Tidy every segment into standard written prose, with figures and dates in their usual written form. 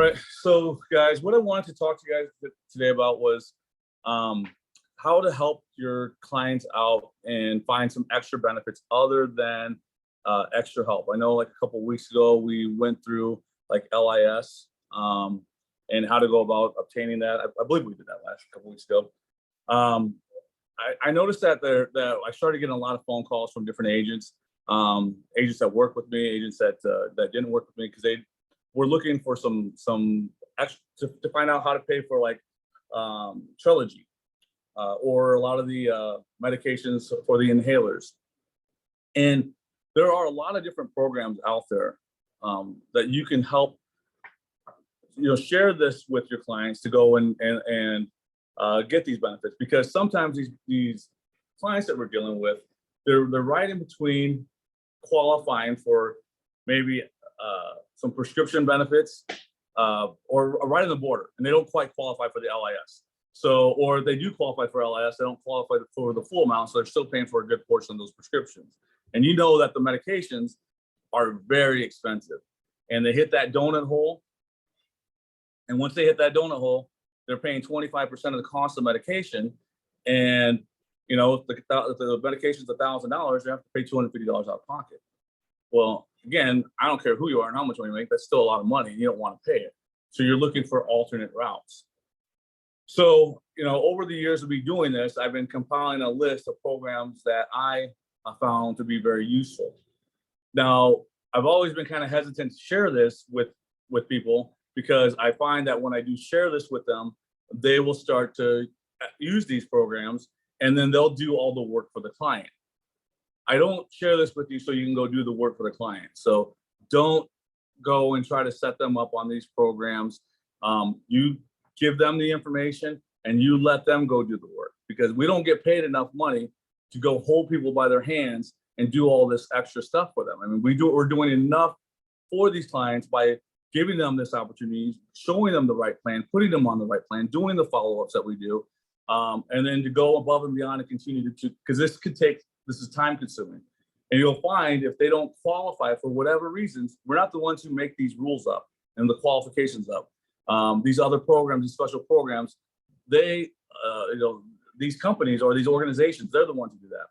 right. So guys, what I wanted to talk to you guys today about was how to help your clients out and find some extra benefits other than extra help. I know like a couple of weeks ago, we went through like LIS and how to go about obtaining that. I believe we did that last couple of weeks ago. I noticed that I started getting a lot of phone calls from different agents, agents that work with me, agents that didn't work with me, because they were looking for some extra to find out how to pay for like Trilogy or a lot of the medications for the inhalers. And there are a lot of different programs out there that you can help, share this with your clients to go and get these benefits, because sometimes these clients that we're dealing with, they're right in between qualifying for maybe some prescription benefits or right on the border, and they don't quite qualify for the LIS. So, or they do qualify for LIS, they don't qualify for the full amount, so they're still paying for a good portion of those prescriptions. And you know that the medications are very expensive, and they hit that donut hole. And once they hit that donut hole, they're paying 25% of the cost of medication. And, if the medication's $1,000, they have to pay $250 out of pocket. Well, again, I don't care who you are and how much money you make, that's still a lot of money, and you don't want to pay it. So you're looking for alternate routes. So, over the years of me doing this, I've been compiling a list of programs that I found to be very useful. Now, I've always been kind of hesitant to share this with people, because I find that when I do share this with them, they will start to use these programs, and then they'll do all the work for the client. I don't share this with you so you can go do the work for the client. So don't go and try to set them up on these programs. You give them the information and you let them go do the work, because we don't get paid enough money to go hold people by their hands and do all this extra stuff for them. I mean, we're doing enough for these clients by giving them this opportunity, showing them the right plan, putting them on the right plan, doing the follow-ups that we do, and then to go above and beyond and continue to, because this is time consuming. And you'll find if they don't qualify for whatever reasons, we're not the ones who make these rules up and the qualifications up. These other programs, these special programs, these companies or these organizations, they're the ones who do that.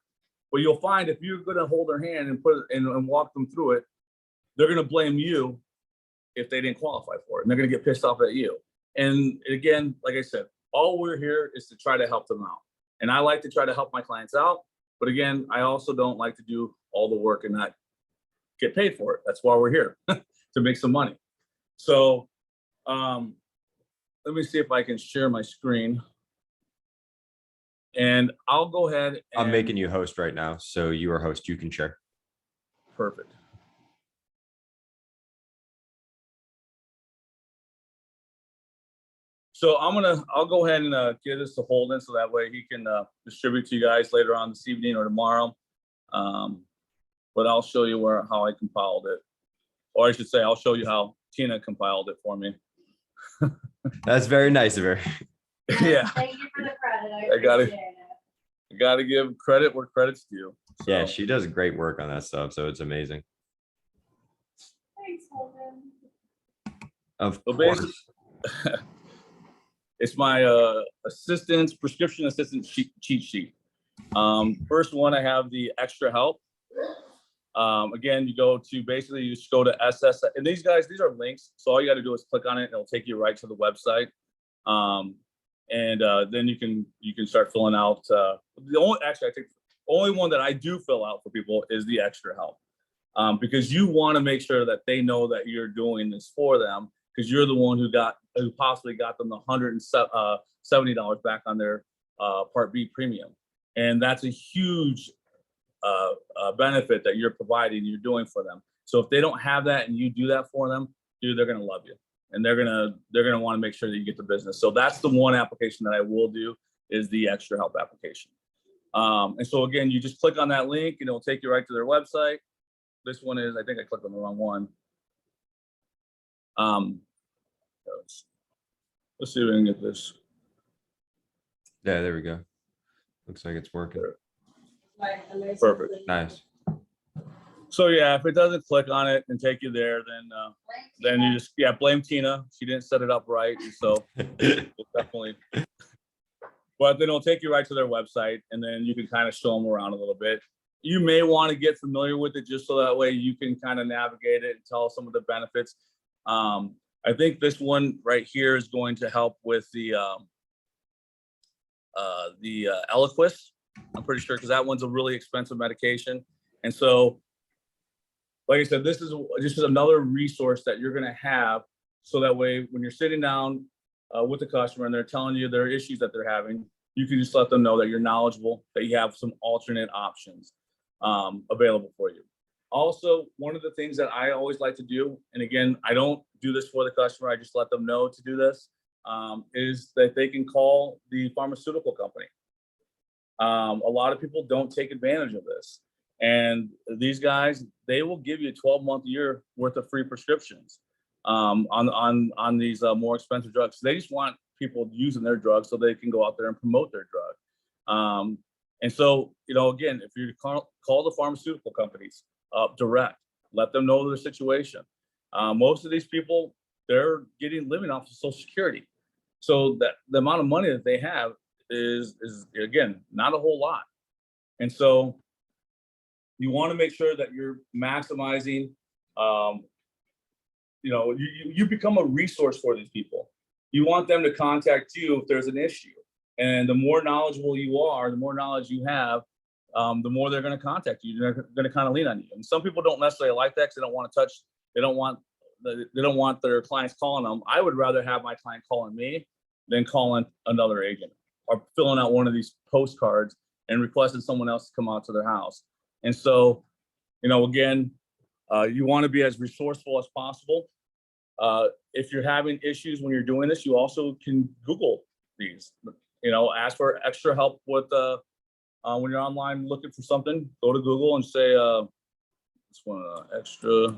But you'll find if you're going to hold their hand and and walk them through it, they're going to blame you if they didn't qualify for it, and they're going to get pissed off at you. And again, like I said, all we're here is to try to help them out. And I like to try to help my clients out. But again, I also don't like to do all the work and not get paid for it. That's why we're here, to make some money. So let me see if I can share my screen. And I'll go ahead. I'm making you host right now. So you are host, you can share. Perfect. So I'll go ahead and give this to Holden, so that way he can distribute to you guys later on this evening or tomorrow. But I'll show you how I compiled it. Or I should say, I'll show you how Tina compiled it for me. That's very nice of her. Yeah. Thank you for the credit. I gotta give credit where credit's due. So. Yeah, she does great work on that stuff, so it's amazing. Thanks, Holden. Of course. It's my prescription assistant cheat sheet. First one, I have the extra help. Again, you just go to SS, and these are links. So all you got to do is click on it, and it'll take you right to the website. Then you can start filling out. I think the only one that I do fill out for people is the extra help, because you want to make sure that they know that you're doing this for them, because you're the one who possibly got them the $170 back on their Part B premium, and that's a huge benefit that you're providing, you're doing for them. So if they don't have that and you do that for them, dude, they're gonna love you, and they're gonna want to make sure that you get the business. So that's the one application that I will do, is the extra help application. And so again, you just click on that link and it'll take you right to their website. This one is, I think I clicked on the wrong one. Let's see if we can get this. Yeah, there we go. Looks like it's working. Perfect. Nice. So yeah, if it doesn't click on it and take you there, then you just, yeah, blame Tina. She didn't set it up right. So we'll definitely, but then it'll take you right to their website, and then you can kind of show them around a little bit. You may want to get familiar with it just so that way you can kind of navigate it and tell some of the benefits. I think this one right here is going to help with the Eliquis. I'm pretty sure, because that one's a really expensive medication. And so, like I said, this is just another resource that you're going to have, so that way when you're sitting down with the customer and they're telling you their issues that they're having, you can just let them know that you're knowledgeable, that you have some alternate options available for you. Also, one of the things that I always like to do, and again, I don't do this for the customer, I just let them know to do this, is that they can call the pharmaceutical company. A lot of people don't take advantage of this. And these guys, they will give you a 12-month year worth of free prescriptions on these more expensive drugs. They just want people using their drugs so they can go out there and promote their drug. And so, again, if you call the pharmaceutical companies direct, let them know their situation. Most of these people, they're living off of Social Security. So that the amount of money that they have is again, not a whole lot. And so you want to make sure that you're maximizing, you become a resource for these people. You want them to contact you if there's an issue. And the more knowledgeable you are, the more knowledge you have, the more they're going to contact you. They're going to kind of lean on you. And some people don't necessarily like that because they don't want to touch, they don't want their clients calling them. I would rather have my client calling me than calling another agent or filling out one of these postcards and requesting someone else to come out to their house. And so, again, you want to be as resourceful as possible. If you're having issues when you're doing this, you also can Google these, ask for extra help with when you're online looking for something, go to Google and say, just want extra.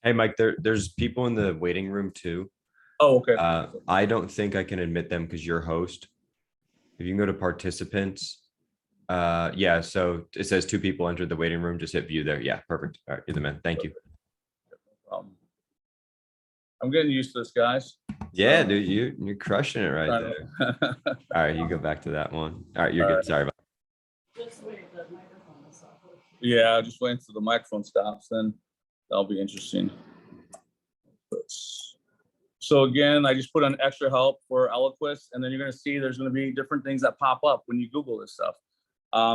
Hey, Mike, there's people in the waiting room too. Oh, okay. I don't think I can admit them because you're host. If you can go to participants, yeah, so it says 2 people entered the waiting room. Just hit view there. Yeah, perfect. All right, you're the man. Thank you. I'm getting used to this, guys. Yeah, dude, you're crushing it right there. All right, you go back to that one. All right, you're good. Sorry about that. Yeah, just waiting till the microphone stops, then that'll be interesting. So again, I just put on extra help for Eliquis, and then you're going to see there's going to be different things that pop up when you Google this stuff.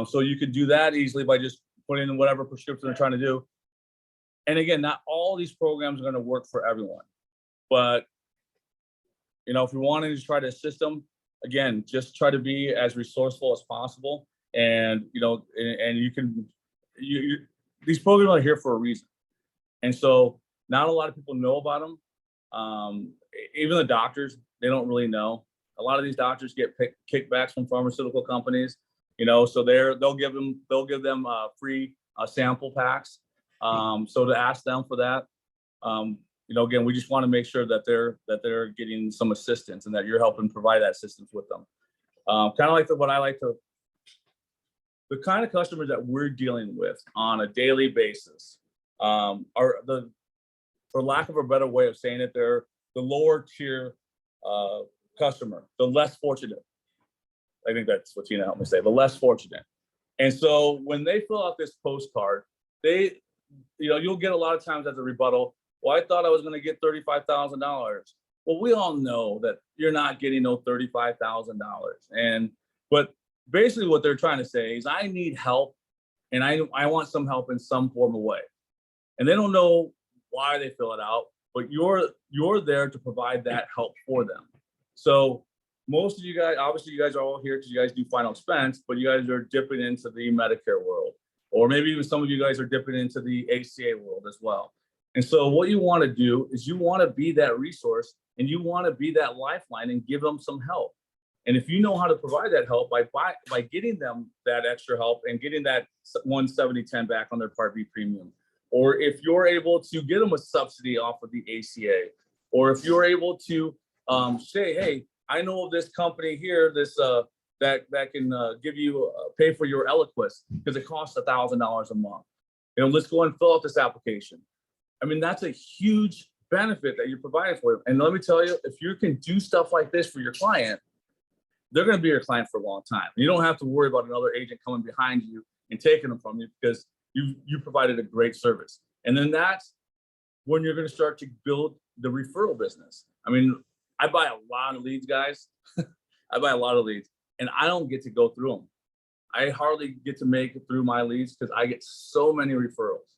So you could do that easily by just putting in whatever prescription they're trying to do. And again, not all these programs are going to work for everyone, but if you want to just try to assist them, again, just try to be as resourceful as possible. And and you can, these programs are here for a reason. And so not a lot of people know about them. Even the doctors, they don't really know. A lot of these doctors get kickbacks from pharmaceutical companies, so they'll give them free sample packs. So to ask them for that, again, we just want to make sure that they're getting some assistance and that you're helping provide that assistance with them. Kind of like the kind of customers that we're dealing with on a daily basis are for lack of a better way of saying it, they're the lower tier customer, the less fortunate. I think that's what Tina helped me say, the less fortunate. And so when they fill out this postcard, you'll get a lot of times as a rebuttal, well, I thought I was going to get $35,000. Well, we all know that you're not getting no $35,000. But basically what they're trying to say is, I need help, and I want some help in some form of way. And they don't know why they fill it out, but you're there to provide that help for them. So most of you guys, obviously you guys are all here because you guys do final expense, but you guys are dipping into the Medicare world, or maybe even some of you guys are dipping into the ACA world as well. And so what you want to do is you want to be that resource, and you want to be that lifeline and give them some help. And if you know how to provide that help by getting them that extra help and getting that 170/10 back on their Part B premium, or if you're able to get them a subsidy off of the ACA, or if you're able to say, hey, I know of this company here, that can give you pay for your Eliquis because it costs $1,000 a month. let's go and fill out this application. I mean, that's a huge benefit that you're providing for them. And let me tell you, if you can do stuff like this for your client, they're going to be your client for a long time. You don't have to worry about another agent coming behind you and taking them from you, because you provided a great service. And then that's when you're going to start to build the referral business. I mean, I buy a lot of leads, guys. I buy a lot of leads, and I don't get to go through them. I hardly get to make it through my leads because I get so many referrals.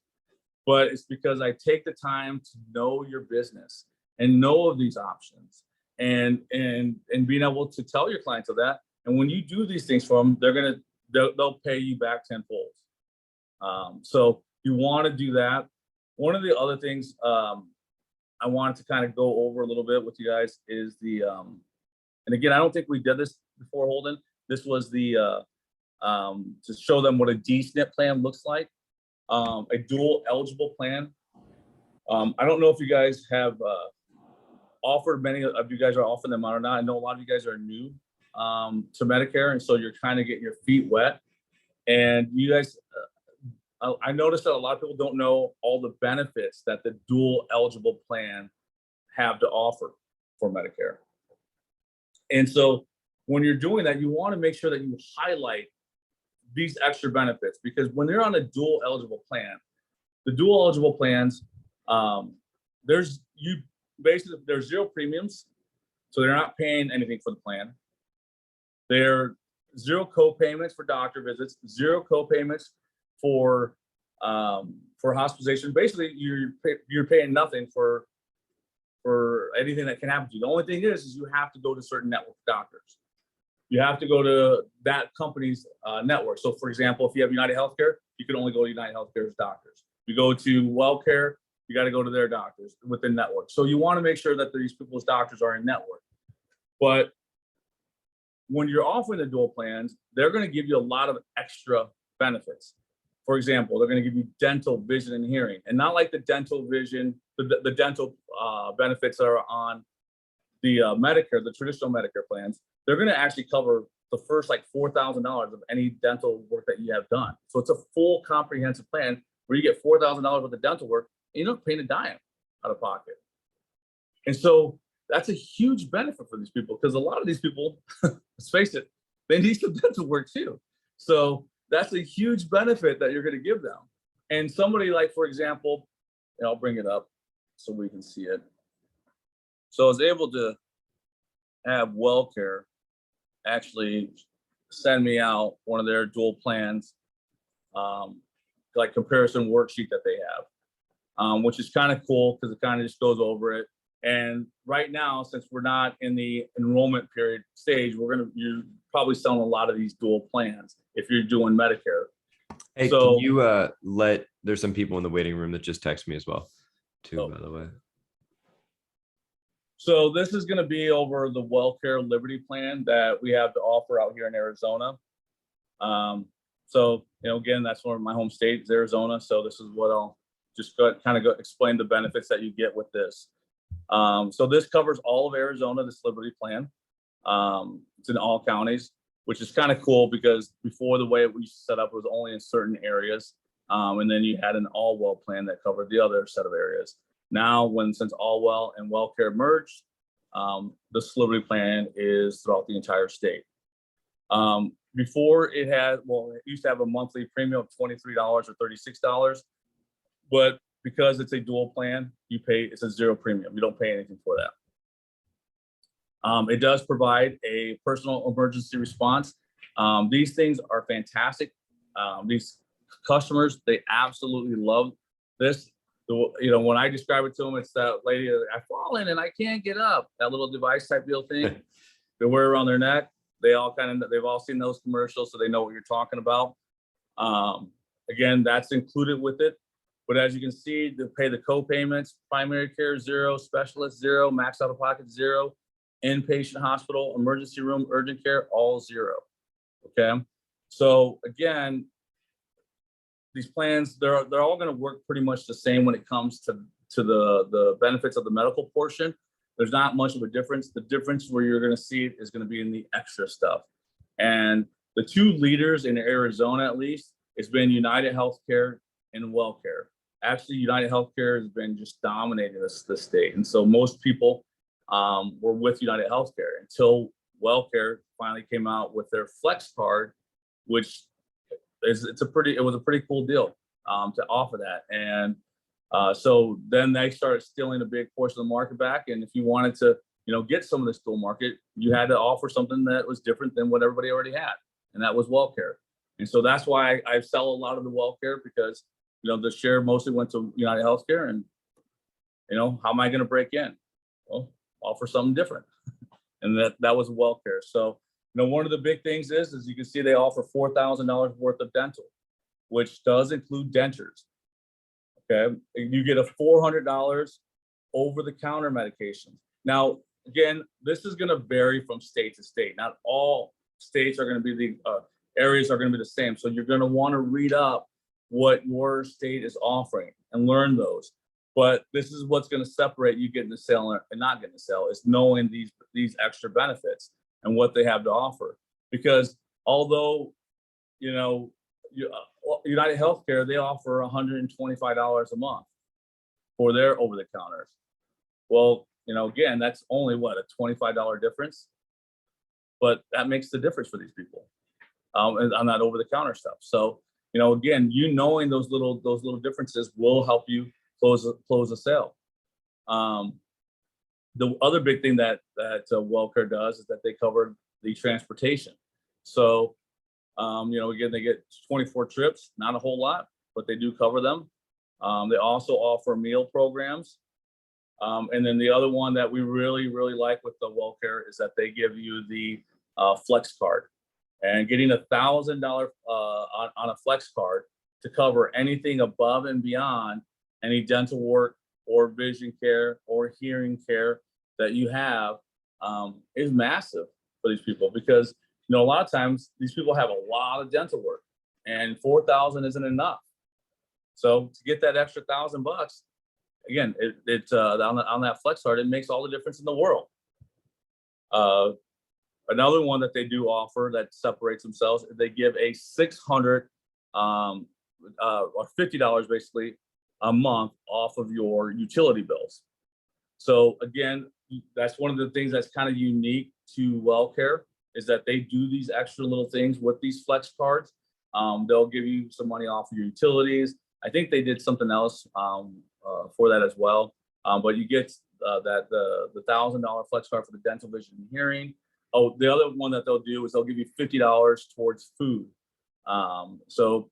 But it's because I take the time to know your business and know of these options, and being able to tell your clients of that. And when you do these things for them, they'll pay you back tenfold. So you want to do that. One of the other things I wanted to kind of go over a little bit with you guys is and again, I don't think we did this before, Holden. This was to show them what a D-SNP plan looks like, a dual eligible plan. I don't know if you guys have offered, many of you guys are offering them out or not. I know a lot of you guys are new to Medicare, and so you're kind of getting your feet wet. And you guys, I noticed that a lot of people don't know all the benefits that the dual eligible plan have to offer for Medicare. And so when you're doing that, you want to make sure that you highlight these extra benefits, because when they're on a dual eligible plan, the dual eligible plans, there's zero premiums, so they're not paying anything for the plan. There zero co-payments for doctor visits, zero co-payments for hospitalization. Basically, you're paying nothing for anything that can happen to you. The only thing is you have to go to certain network doctors. You have to go to that company's network. So, for example, if you have United Healthcare, you can only go to United Healthcare's doctors. You go to WellCare, you got to go to their doctors within network. So you want to make sure that these people's doctors are in network. But when you're offering the dual plans, they're going to give you a lot of extra benefits. For example, they're going to give you dental, vision, and hearing, and not like the dental vision, the dental benefits that are on the Medicare, the traditional Medicare plans. They're going to actually cover the first like $4,000 of any dental work that you have done. So it's a full comprehensive plan where you get $4,000 worth of dental work, and you're not paying a dime out of pocket. And so that's a huge benefit for these people, because a lot of these people, let's face it, they need some dental work too. So that's a huge benefit that you're going to give them. And somebody like, for example, and I'll bring it up so we can see it. So I was able to have WellCare actually send me out one of their dual plans, like comparison worksheet that they have, which is kind of cool because it kind of just goes over it. And right now, since we're not in the enrollment period stage, you're probably selling a lot of these dual plans if you're doing Medicare. Hey, so, can you there's some people in the waiting room that just text me as well, too, by the way. So this is going to be over the WellCare Liberty plan that we have to offer out here in Arizona. So, again, that's one of my home state is Arizona. So this is what I'll just explain the benefits that you get with this. So this covers all of Arizona, this Liberty plan. It's in all counties, which is kind of cool because before, the way it was set up was only in certain areas. And then you had an all well plan that covered the other set of areas. Now, since All Well and WellCare merged, the Liberty plan is throughout the entire state. Before it used to have a monthly premium of $23 or $36, but because it's a dual plan, it's a zero premium. You don't pay anything for that. It does provide a personal emergency response. These things are fantastic. These customers, they absolutely love this. When I describe it to them, it's that lady, I've fallen and I can't get up, that little device type deal thing they wear around their neck. They've all seen those commercials, so they know what you're talking about. Again, that's included with it. But as you can see, they pay the co-payments, primary care, zero, specialist, zero, max out of pocket, zero, inpatient hospital, emergency room, urgent care, all zero. Okay. So again, these plans, they're all going to work pretty much the same when it comes to the benefits of the medical portion. There's not much of a difference. The difference where you're going to see it is going to be in the extra stuff. And the two leaders in Arizona, at least, it's been United Healthcare in WellCare. Actually, United Healthcare has been just dominating this state. And so most people were with United Healthcare until WellCare finally came out with their Flex card, which it was a pretty cool deal to offer that. And so then they started stealing a big portion of the market back. And if you wanted to, get some of the stool market, you had to offer something that was different than what everybody already had. And that was WellCare. And so that's why I sell a lot of the WellCare, because, the share mostly went to United Healthcare. And, how am I going to break in? Well, offer something different. And that was WellCare. So, one of the big things is you can see they offer $4,000 worth of dental, which does include dentures. Okay. You get a $400 over-the-counter medications. Now, again, this is going to vary from state to state. Not all states are going to be areas are going to be the same. So you're going to want to read up what your state is offering and learn those. But this is what's going to separate you getting the sale and not getting the sale, is knowing these extra benefits and what they have to offer. Because although, United Healthcare, they offer $125 a month for their over-the-counters. Well, again, that's only a $25 difference, but that makes the difference for these people on that over-the-counter stuff. So, again, knowing those little differences will help you close a sale. The other big thing that WellCare does is that they cover the transportation. So, again, they get 24 trips, not a whole lot, but they do cover them. They also offer meal programs. And then the other one that we really, really like with the WellCare is that they give you the Flex card. And getting $1,000 on a Flex card to cover anything above and beyond any dental work or vision care or hearing care that you have is massive for these people, because a lot of times these people have a lot of dental work, and $4,000 isn't enough. So to get that extra $1,000, again, it on that Flex card, it makes all the difference in the world. Another one that they do offer that separates themselves, they give a $600 or $50 basically a month off of your utility bills. So again, that's one of the things that's kind of unique to WellCare, is that they do these extra little things with these Flex cards. They'll give you some money off of your utilities. I think they did something else for that as well. But you get the $1,000 Flex card for the dental, vision, and hearing. Oh, the other one that they'll do is they'll give you $50 towards food. So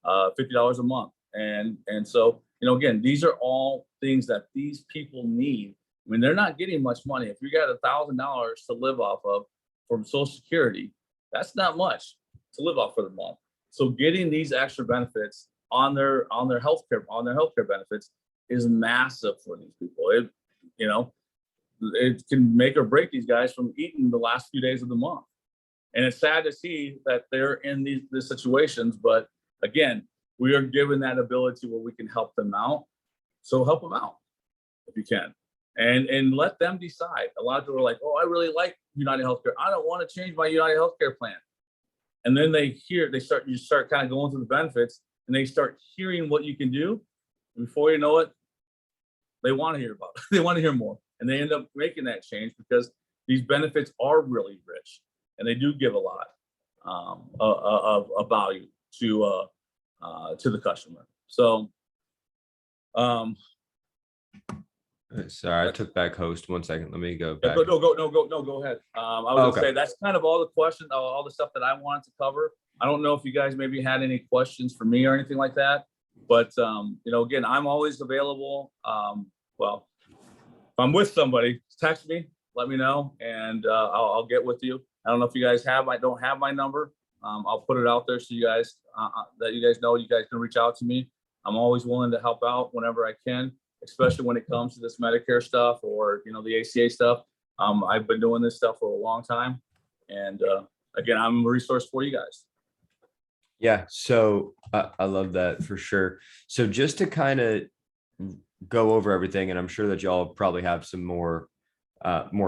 $50 a month. And so, again, these are all things that these people need. I mean, they're not getting much money. If you got $1,000 to live off of from Social Security, that's not much to live off for the month. So getting these extra benefits on their healthcare benefits is massive for these people. It can make or break these guys from eating the last few days of the month. And it's sad to see that they're in these situations, but again, we are given that ability where we can help them out. So help them out if you can, and let them decide. A lot of people are like, "Oh, I really like United Healthcare. I don't want to change my United Healthcare plan." And then you start kind of going through the benefits, and they start hearing what you can do. And before you know it, they want to hear about it. They want to hear more. And they end up making that change because these benefits are really rich, and they do give a lot of value to the customer. So, sorry, I took back host. 1 second. Let me go back. Go ahead. I was gonna say that's kind of all the questions, all the stuff that I wanted to cover. I don't know if you guys maybe had any questions for me or anything like that, but again, I'm always available. Well, if I'm with somebody, text me, let me know, and I'll get with you. I don't know if you guys don't have my number. I'll put it out there so you guys that you guys know you guys can reach out to me. I'm always willing to help out whenever I can, especially when it comes to this Medicare stuff or the ACA stuff. I've been doing this stuff for a long time, and again, I'm a resource for you guys. Yeah, so I love that for sure. So just to kind of go over everything, and I'm sure that y'all probably have some more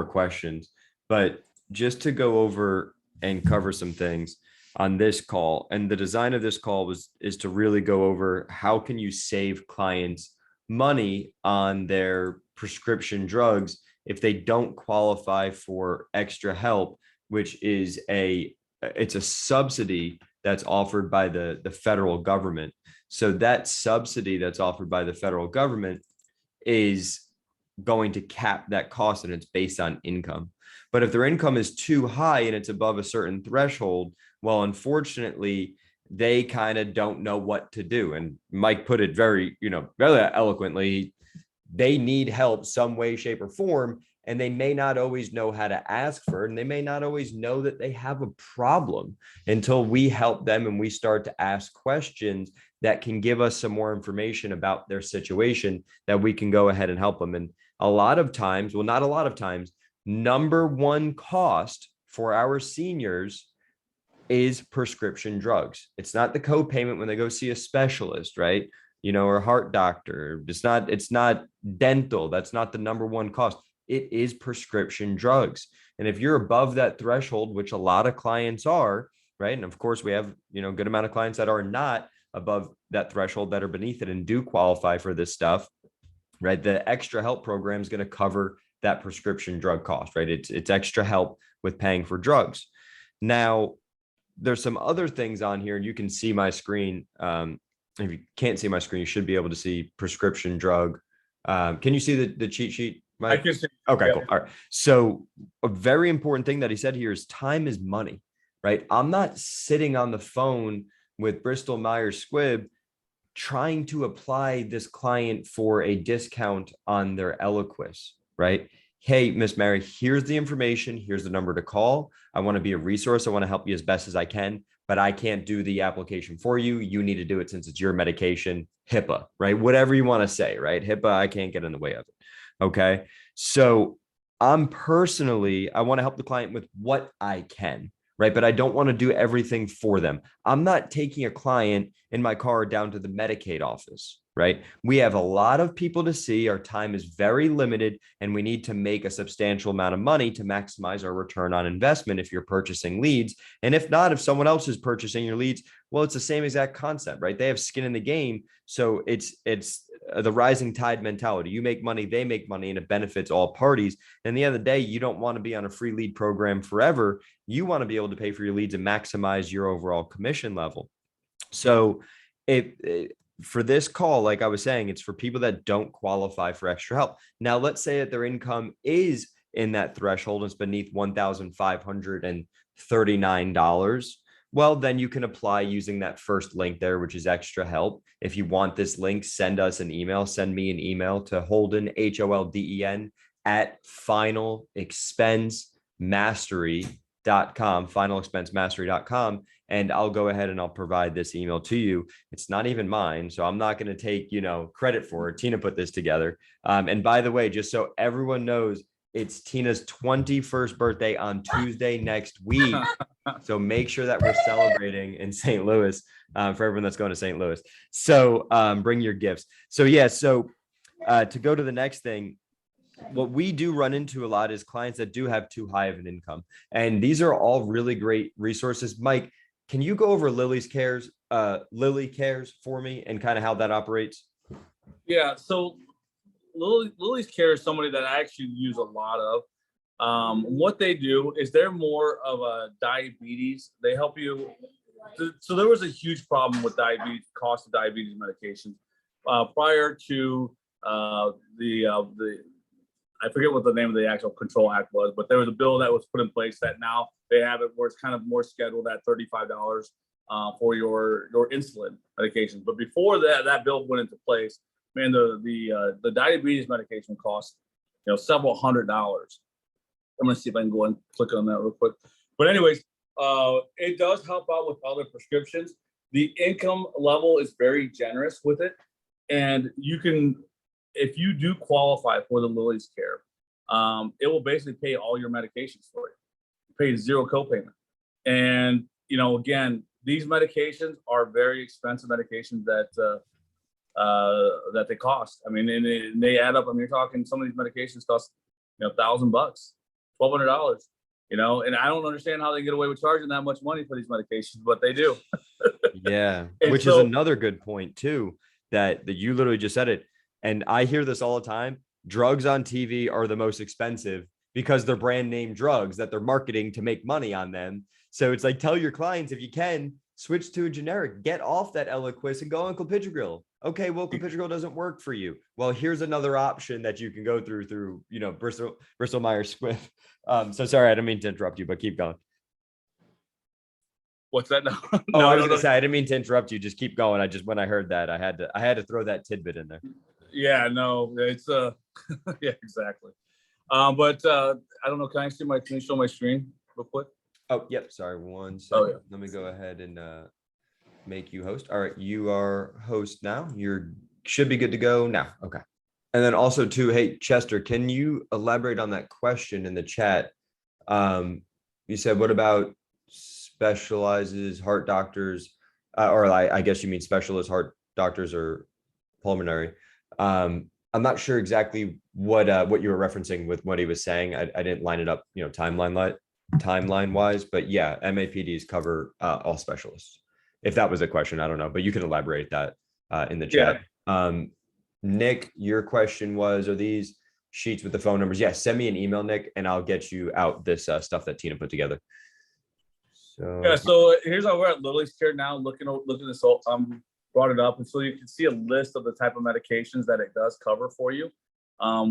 questions, but just to go over and cover some things, on this call. And the design of this call is to really go over how can you save clients money on their prescription drugs if they don't qualify for extra help, which is it's a subsidy that's offered by the federal government. So that subsidy that's offered by the federal government is going to cap that cost, and it's based on income. But if their income is too high and it's above a certain threshold, well, unfortunately, they kind of don't know what to do. And Mike put it very eloquently. They need help some way, shape, or form, and they may not always know how to ask for it, and they may not always know that they have a problem until we help them and we start to ask questions that can give us some more information about their situation that we can go ahead and help them. And a lot of times, well, not a lot of times, number one cost for our seniors is prescription drugs. It's not the co-payment when they go see a specialist, right? Or a heart doctor. It's not dental. That's not the number one cost. It is prescription drugs. And if you're above that threshold, which a lot of clients are, right? And of course we have, good amount of clients that are not above that threshold, that are beneath it and do qualify for this stuff, right? The extra help program is going to cover that prescription drug cost, right? It's extra help with paying for drugs. Now, there's some other things on here, and you can see my screen. If you can't see my screen, you should be able to see prescription drug. Can you see the cheat sheet, Mike? I can see. Okay, Yeah. cool. All right. So a very important thing that he said here is time is money, right? I'm not sitting on the phone with Bristol Myers Squibb trying to apply this client for a discount on their Eliquis, right? Hey, Miss Mary, here's the information. Here's the number to call. I want to be a resource. I want to help you as best as I can, but I can't do the application for you. You need to do it since it's your medication. HIPAA, right? Whatever you want to say, right? HIPAA, I can't get in the way of it. Okay. So I want to help the client with what I can, right? But I don't want to do everything for them. I'm not taking a client in my car down to the Medicaid office, right? We have a lot of people to see. Our time is very limited, and we need to make a substantial amount of money to maximize our return on investment if you're purchasing leads. And if not, if someone else is purchasing your leads, well, it's the same exact concept, right? They have skin in the game. So it's the rising tide mentality. You make money, they make money, and it benefits all parties. And at the end of the day, you don't want to be on a free lead program forever. You want to be able to pay for your leads and maximize your overall commission level. So for this call, like I was saying, it's for people that don't qualify for extra help. Now, let's say that their income is in that threshold, it's beneath $1,539. Well, then you can apply using that first link there, which is extra help. If you want this link, send us an email. Send me an email to Holden, HOLDEN, at finalexpensemastery.com, finalexpensemastery.com. And I'll go ahead and I'll provide this email to you. It's not even mine, so I'm not going to take, credit for it. Tina put this together. And by the way, just so everyone knows, it's Tina's 21st birthday on Tuesday next week. So make sure that we're celebrating in St. Louis for everyone that's going to St. Louis. So bring your gifts. So yeah, to go to the next thing, what we do run into a lot is clients that do have too high of an income. And these are all really great resources. Mike, can you go over Lily Cares for me and kind of how that operates? Yeah. So Lily's Care is somebody that I actually use a lot of. What they do is they're more of a diabetes. They help you. So there was a huge problem with diabetes, cost of diabetes medications prior to I forget what the name of the actual control act was, but there was a bill that was put in place that now they have it where it's kind of more scheduled at $35 for your insulin medications. But before that bill went into place, man, the diabetes medication costs several $100s. I'm gonna see if I can go and click on that real quick. But anyways, it does help out with other prescriptions. The income level is very generous with it, and you can, if you do qualify for the Lily's Care, it will basically pay all your medications for you. You pay zero copayment, and again, these medications are very expensive medications that they cost. I mean, and they add up. I mean, you're talking some of these medications cost $1,000, $1,200. and I don't understand how they get away with charging that much money for these medications, but they do. Yeah, And which is so, another good point too, that you literally just said it. And I hear this all the time. Drugs on TV are the most expensive because they're brand name drugs that they're marketing to make money on them. So it's like, tell your clients, if you can, switch to a generic, get off that Eliquis and go on clopidogrel. Okay, well, clopidogrel doesn't work for you. Well, here's another option that you can go through, Bristol Myers Squibb. So sorry, I didn't mean to interrupt you, but keep going. what's that? No, Oh, I was no. gonna say, I didn't mean to interrupt you. Just keep going. When I heard that, I had to throw that tidbit in there. Yeah, no, it's yeah, exactly. But I don't know. Can you show my screen real quick? Oh, yep. Sorry, 1 second. Oh, yeah. Let me go ahead and make you host. All right, you are host now. Should be good to go now. Okay. And then also too, hey Chester, can you elaborate on that question in the chat? You said, what about specializes heart doctors, or I guess you mean specialist heart doctors or pulmonary. I'm not sure exactly what you were referencing with what he was saying. I didn't line it up, timeline wise, but yeah, MAPDs cover all specialists. If that was a question, I don't know, but you can elaborate that in the chat. Yeah. Nick, your question was, are these sheets with the phone numbers? Yes, send me an email, Nick, and I'll get you out this stuff that Tina put together. So here's how we're at Lily's Care now, looking this all, brought it up, and so you can see a list of the type of medications that it does cover for you,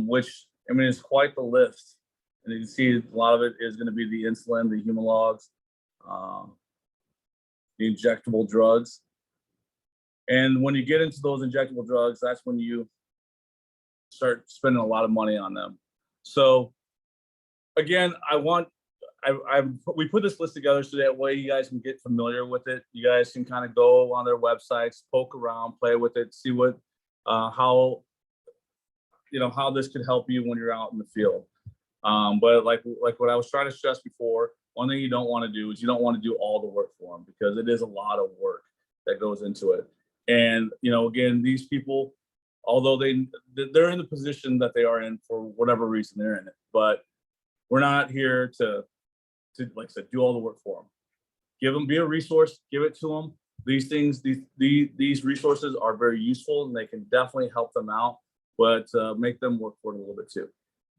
which is quite the list. And you can see a lot of it is going to be the insulin, the Humalogs, the injectable drugs. And when you get into those injectable drugs, that's when you start spending a lot of money on them. So again, we put this list together so that way you guys can get familiar with it. You guys can kind of go on their websites, poke around, play with it, see what, how this could help you when you're out in the field. But like what I was trying to stress before, one thing you don't want to do is you don't want to do all the work for them, because it is a lot of work that goes into it. And, again, these people, although they're in the position that they are in for whatever reason they're in it, but we're not here to like I said, do all the work for them. Be a resource, give it to them. These things, these resources are very useful, and they can definitely help them out, but make them work for it a little bit too.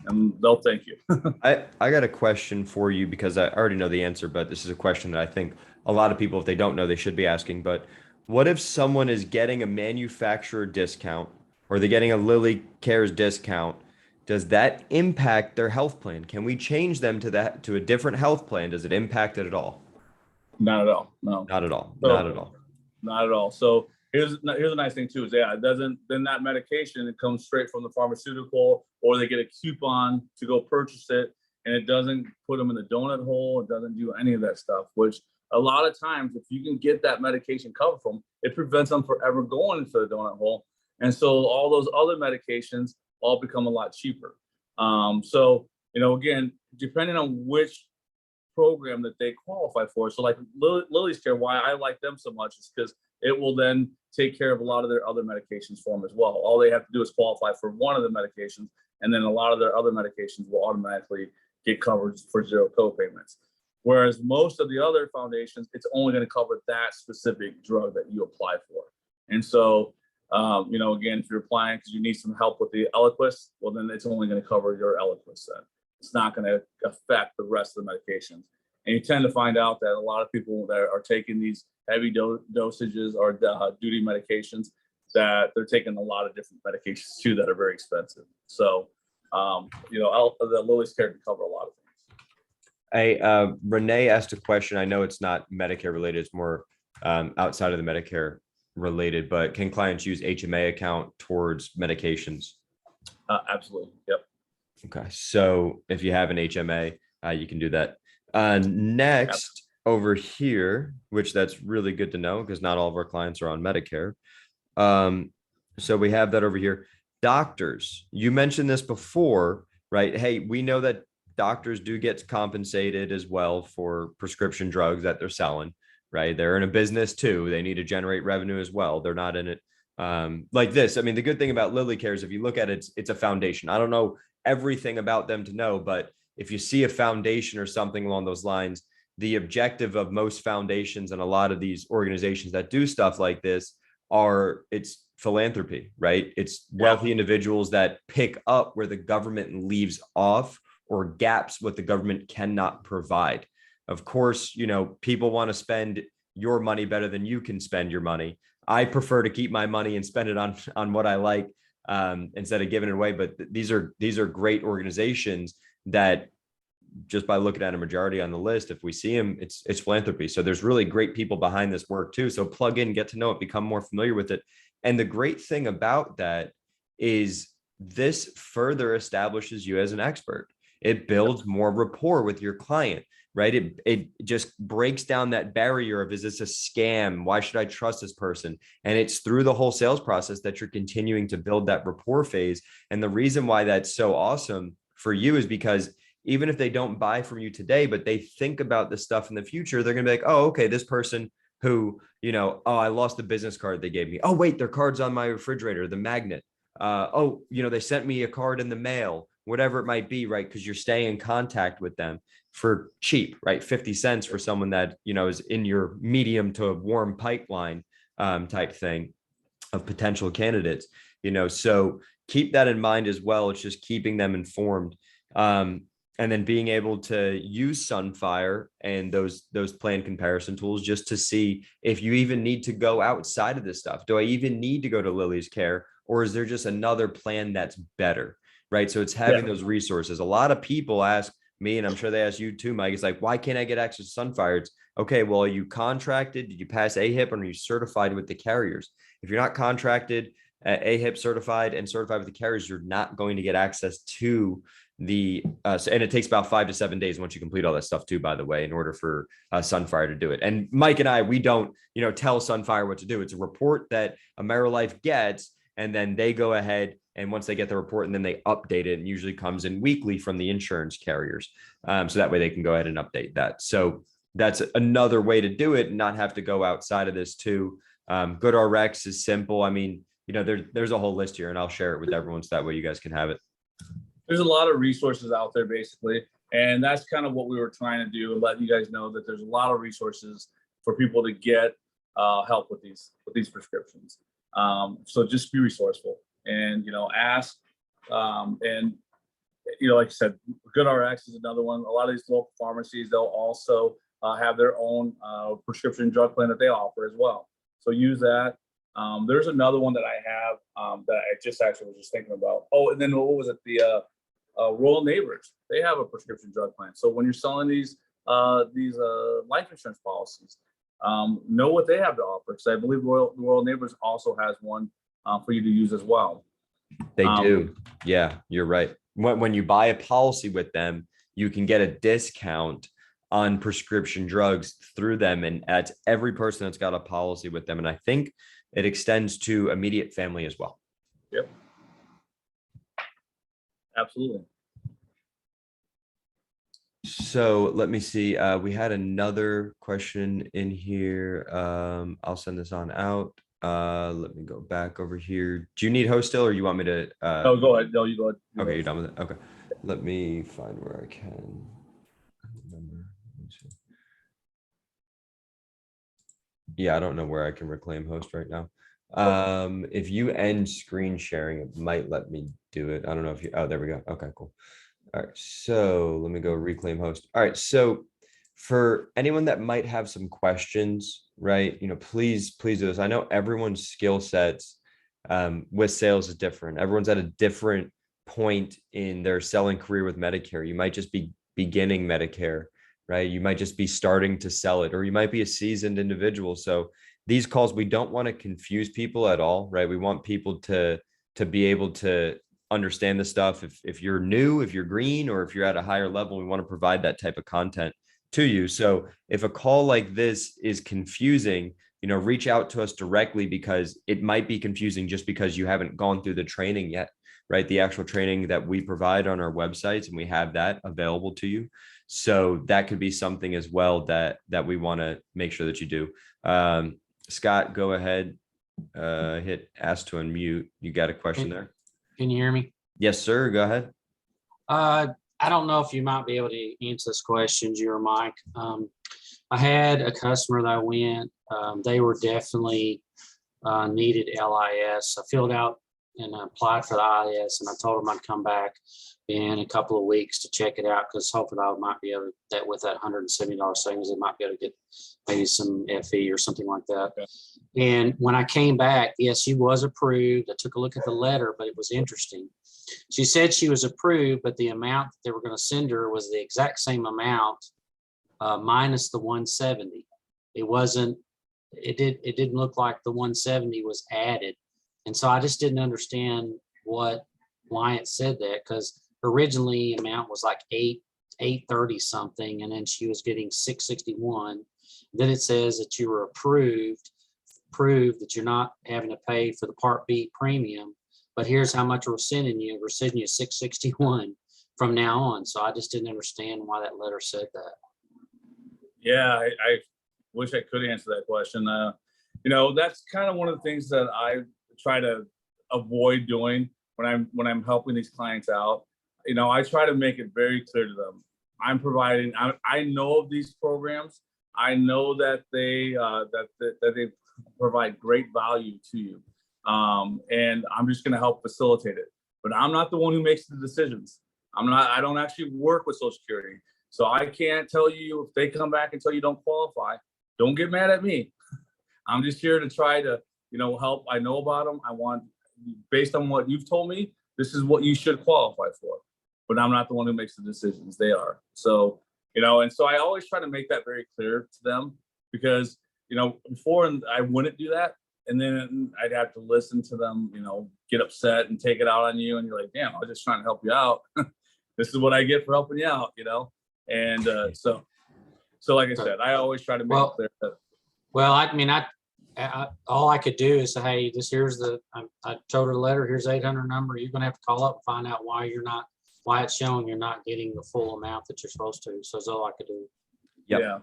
And they'll thank you. I got a question for you, because I already know the answer, but this is a question that I think a lot of people, if they don't know, they should be asking. But what if someone is getting a manufacturer discount, or they're getting a Lilly Cares discount? Does that impact their health plan? Can we change them to a different health plan? Does it impact it at all? Not at all. No. Not at all. So, not at all. Not at all. So here's a nice thing too, is it doesn't, then that medication, it comes straight from the pharmaceutical, or they get a coupon to go purchase it, and it doesn't put them in the donut hole. It doesn't do any of that stuff, which a lot of times, if you can get that medication covered from, it prevents them from ever going into the donut hole. And so all those other medications all become a lot cheaper. So, again, depending on which program that they qualify for. So like Lily's Care, why I like them so much is because it will then take care of a lot of their other medications for them as well. All they have to do is qualify for one of the medications, and then a lot of their other medications will automatically get covered for zero co-payments. Whereas most of the other foundations, it's only going to cover that specific drug that you apply for. And so, again, if you're applying because you need some help with the Eliquis, well, then it's only going to cover your Eliquis then. It's not going to affect the rest of the medications. And you tend to find out that a lot of people that are taking these heavy dosages or duty medications, that they're taking a lot of different medications too that are very expensive. So, the Lily's Care can cover a lot of things. Renee asked a question. I know it's not Medicare related. It's more outside of the Medicare related, but can clients use HMA account towards medications? Absolutely. Yep. Okay. So if you have an HMA, you can do that. Next over here, which that's really good to know because not all of our clients are on Medicare. So we have that over here. Doctors, you mentioned this before, right? Hey, we know that doctors do get compensated as well for prescription drugs that they're selling, right? They're in a business too. They need to generate revenue as well. They're not in it like this. I mean, the good thing about Lilly Cares, if you look at it, it's a foundation. I don't know everything about them to know, but if you see a foundation or something along those lines, the objective of most foundations and a lot of these organizations that do stuff like this it's philanthropy, right? It's wealthy individuals that pick up where the government leaves off or gaps what the government cannot provide. Of course, people want to spend your money better than you can spend your money. I prefer to keep my money and spend it on what I like instead of giving it away. But these are great organizations that, just by looking at a majority on the list, if we see them, it's philanthropy. So there's really great people behind this work too. So plug in, get to know it, become more familiar with it. And the great thing about that is this further establishes you as an expert. It builds more rapport with your client, right? It just breaks down that barrier of, is this a scam? Why should I trust this person? And it's through the whole sales process that you're continuing to build that rapport phase. And the reason why that's so awesome for you is because even if they don't buy from you today, but they think about this stuff in the future, they're going to be like, oh, okay, this person who, oh, I lost the business card they gave me. Oh, wait, their card's on my refrigerator, the magnet. Oh, they sent me a card in the mail, whatever it might be, right? Because you're staying in contact with them for cheap, right? 50 cents for someone that, is in your medium to warm pipeline type thing of potential candidates, so keep that in mind as well. It's just keeping them informed. And then being able to use Sunfire and those plan comparison tools just to see if you even need to go outside of this stuff. Do I even need to go to Lily's Care, or is there just another plan that's better, right? So it's having those resources. A lot of people ask me, and I'm sure they ask you too, Mike, it's like, why can't I get access to Sunfire? It's okay, well, are you contracted? Did you pass AHIP, and are you certified with the carriers? If you're not contracted, AHIP certified and certified with the carriers, you're not going to get access to and it takes about 5 to 7 days once you complete all that stuff too, by the way, in order for Sunfire to do it. And Mike and I, we don't, tell Sunfire what to do. It's a report that AmeriLife gets, and then they go ahead, and once they get the report, and then they update it, and usually comes in weekly from the insurance carriers. So that way they can go ahead and update that. So that's another way to do it and not have to go outside of this too. GoodRx is simple. I mean, there's a whole list here, and I'll share it with everyone so that way you guys can have it. There's a lot of resources out there, basically, and that's kind of what we were trying to do, and let you guys know that there's a lot of resources for people to get help with these prescriptions. So just be resourceful, and ask, and like I said, GoodRx is another one. A lot of these local pharmacies, they'll also have their own prescription drug plan that they offer as well. So use that. There's another one that I have that I just actually was just thinking about. Oh, and then what was it? The Royal Neighbors. They have a prescription drug plan. So when you're selling these life insurance policies, know what they have to offer. Because I believe Royal Neighbors also has one for you to use as well. They do. Yeah, you're right. When you buy a policy with them, you can get a discount on prescription drugs through them, and that's every person that's got a policy with them. And I think it extends to immediate family as well. Yep. Absolutely. So let me see. We had another question in here. I'll send this on out. Let me go back over here. Do you need host still, or you want me to? No, go ahead. No, you go ahead. Okay, you're done with it. Okay. Let me find where I can. Yeah, I don't know where I can reclaim host right now. If you end screen sharing, it might let me do it. I don't know if you, oh, there we go. Okay, cool. All right, so let me go reclaim host. All right, so for anyone that might have some questions, right, please do this. I know everyone's skill sets with sales is different. Everyone's at a different point in their selling career with Medicare. You might just be beginning Medicare, right? You might just be starting to sell it, or you might be a seasoned individual. So these calls, we don't want to confuse people at all, right? We want people to be able to understand the stuff. If you're new, if you're green, or if you're at a higher level, we want to provide that type of content to you. So if a call like this is confusing, reach out to us directly, because it might be confusing just because you haven't gone through the training yet, right? The actual training that we provide on our websites, and we have that available to you. So that could be something as well that we want to make sure that you do. Scott, go ahead, hit ask to unmute. You got a question there? Can you hear me? Yes, sir. Go ahead. I don't know if you might be able to answer this question, you or Mike. I had a customer that went, they were definitely needed LIS. I filled out and applied for the IS, and I told them I'd come back in a couple of weeks to check it out, because hopefully I might be able to, that with that $170 savings, they might be able to get maybe some FE or something like that. Okay. And when I came back, yes, she was approved. I took a look at the letter, but it was interesting. She said she was approved, but the amount that they were going to send her was the exact same amount minus the 170. It wasn't, it didn't look like the 170 was added. And so I just didn't understand why it said that, because originally amount was like 830 something, and then she was getting 661. Then it says that you were approved, prove that you're not having to pay for the Part B premium, but here's how much we're sending you. We're sending you 661 from now on. So I just didn't understand why that letter said that. Yeah, I wish I could answer that question. That's kind of one of the things that I try to avoid doing when I'm helping these clients out. I try to make it very clear to them. I'm providing. I know of these programs. I know that they provide great value to you, and I'm just going to help facilitate it. But I'm not the one who makes the decisions. I don't actually work with Social Security, so I can't tell you if they come back and tell you don't qualify. Don't get mad at me. I'm just here to try to help. I know about them. I want, based on what you've told me, this is what you should qualify for. But I'm not the one who makes the decisions. They are. So, and so I always try to make that very clear to them, because, before I wouldn't do that. And then I'd have to listen to them, get upset and take it out on you. And you're like, damn, I was just trying to help you out. This is what I get for helping you out, And so like I said, I always try to make it clear that. Well, I mean, all I could do is say, hey, I told her the letter, here's 800 number. You're going to have to call up and find out why it's showing you're not getting the full amount that you're supposed to. So that's all I could do. Yep.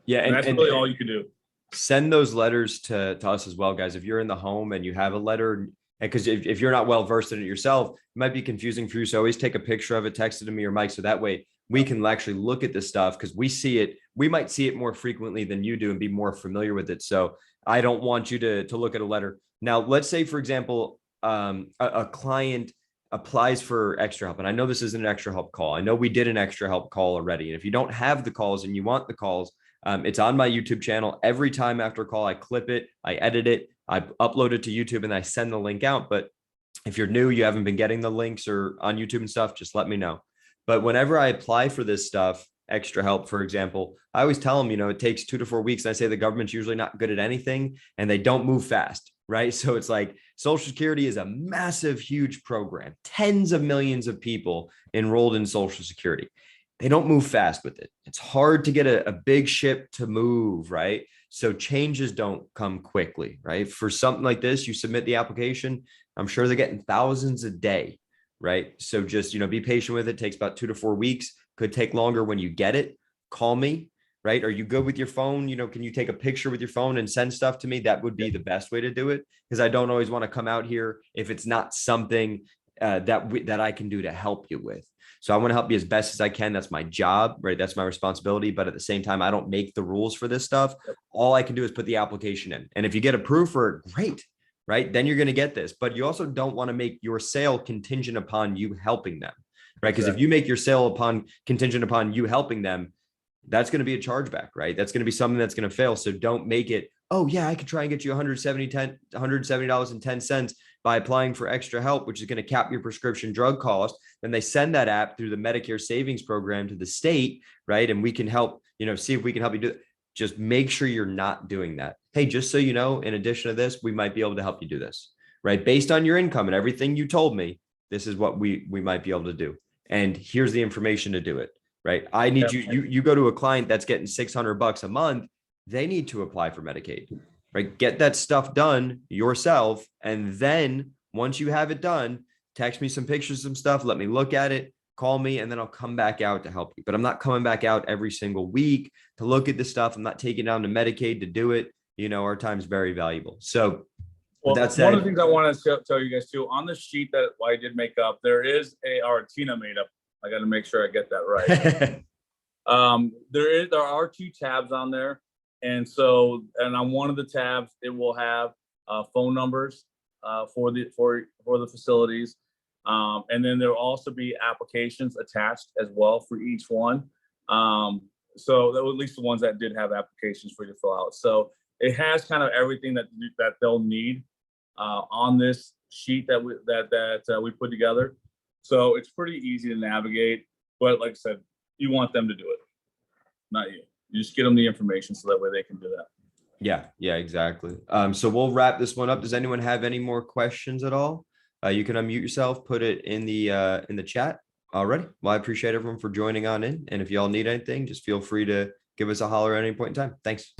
Yeah. And that's really all you can do. Send those letters to us as well, guys. If you're in the home and you have a letter, because if you're not well versed in it yourself, it might be confusing for you. So always take a picture of it, text it to me or Mike, so that way we can actually look at this stuff, because we might see it more frequently than you do and be more familiar with it. So I don't want you to look at a letter. Now, let's say, for example, a client applies for extra help. And I know this isn't an extra help call. I know we did an extra help call already. And if you don't have the calls and you want the calls, it's on my YouTube channel. Every time after a call, I clip it, I edit it, I upload it to YouTube, and I send the link out. But if you're new, you haven't been getting the links or on YouTube and stuff, just let me know. But whenever I apply for this stuff, extra help, for example, I always tell them, it takes 2 to 4 weeks. And I say the government's usually not good at anything and they don't move fast, right? So it's like Social Security is a massive, huge program, tens of millions of people enrolled in Social Security. They don't move fast with it. It's hard to get a big ship to move, right? So changes don't come quickly, right? For something like this, you submit the application. I'm sure they're getting thousands a day, right? So just, be patient with it. It takes about 2 to 4 weeks. Could take longer when you get it. Call me, right? Are you good with your phone? Can you take a picture with your phone and send stuff to me? That would be the best way to do it, because I don't always want to come out here if it's not something that I can do to help you with. So I want to help you as best as I can. That's my job, right? That's my responsibility. But at the same time, I don't make the rules for this stuff. All I can do is put the application in. And if you get approved for it, great, right? Then you're going to get this. But you also don't want to make your sale contingent upon you helping them, right? Because if you make your sale contingent upon you helping them, that's going to be a chargeback, right? That's going to be something that's going to fail. So don't make it, oh yeah, I could try and get you $170.10 by applying for extra help, which is going to cap your prescription drug cost. Then they send that app through the Medicare savings program to the state, right? And we can help, see if we can help you do it. Just make sure you're not doing that. Hey, just so you know, in addition to this, we might be able to help you do this, right? Based on your income and everything you told me, this is what we might be able to do. And here's the information to do it, right? I need you go to a client that's getting $600 a month. They need to apply for Medicaid, right? Get that stuff done yourself. And then once you have it done, text me some pictures, some stuff, let me look at it, call me, and then I'll come back out to help you. But I'm not coming back out every single week to look at this stuff. I'm not taking down to Medicaid to do it. Our time is very valuable. So that's one of the things I want to tell you guys too, on the sheet that I did make up, there is Tina made up. I got to make sure I get that right. There are 2 tabs on there. And so, and on one of the tabs, it will have phone numbers for the facilities. And then there will also be applications attached as well for each one. So at least the ones that did have applications for you to fill out. So it has kind of everything that they'll need on this sheet that we put together. So it's pretty easy to navigate. But like I said, you want them to do it, not you. You just get them the information so that way they can do that. Yeah, exactly. So we'll wrap this one up. Does anyone have any more questions at all? You can unmute yourself, put it in the chat. Alrighty. Well, I appreciate everyone for joining on in. And if y'all need anything, just feel free to give us a holler at any point in time. Thanks.